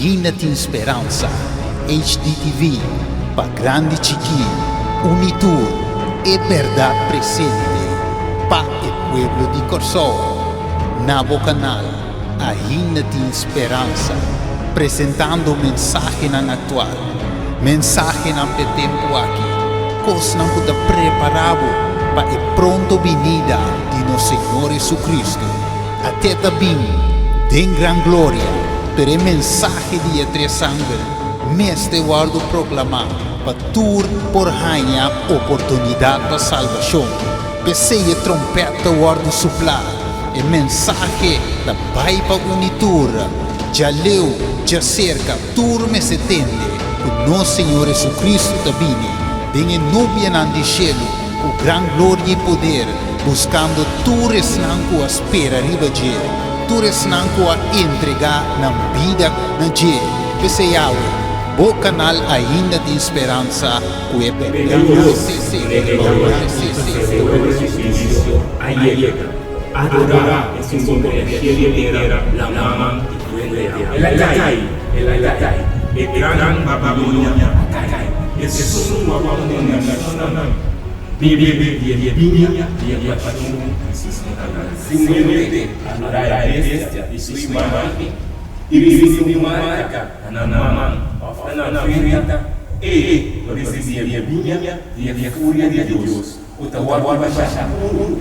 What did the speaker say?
ainda tem esperança. HDTV, para grande chiqui, Unitur, é verdade presente, para o pueblo de Corsó. Nabo canal, ainda tem esperança, apresentando mensagem na atual, mensagem na tempo aqui, coisa não pode preparado para a pronta vinda de nosso Senhor Jesus Cristo. Até também, tem grande glória, per a mensagem de três sangue, mestre guardo proclamar, para tur por ganhar oportunidade para salvação. Pensei a trompeta guardo soplar, a mensagem da Pai para Unitur, já leu, já cerca, turma se tende, o nosso Senhor Jesus Cristo também, tem a nuvem no cielo, com grande glória e poder, buscando tures não a espera riba de tures não a entregar na vida na dia. Pensei o canal ainda tem esperança, o adorar es un comprometer la mamá el acai, el gran Babilonia, es un Babilonia nacional, Biblia, simplemente adorar a bestia y su imagen, y vivir una marca, na mamá, na frente, e recibir a Biblia e a fúria de Deus, o tawar vai baixar como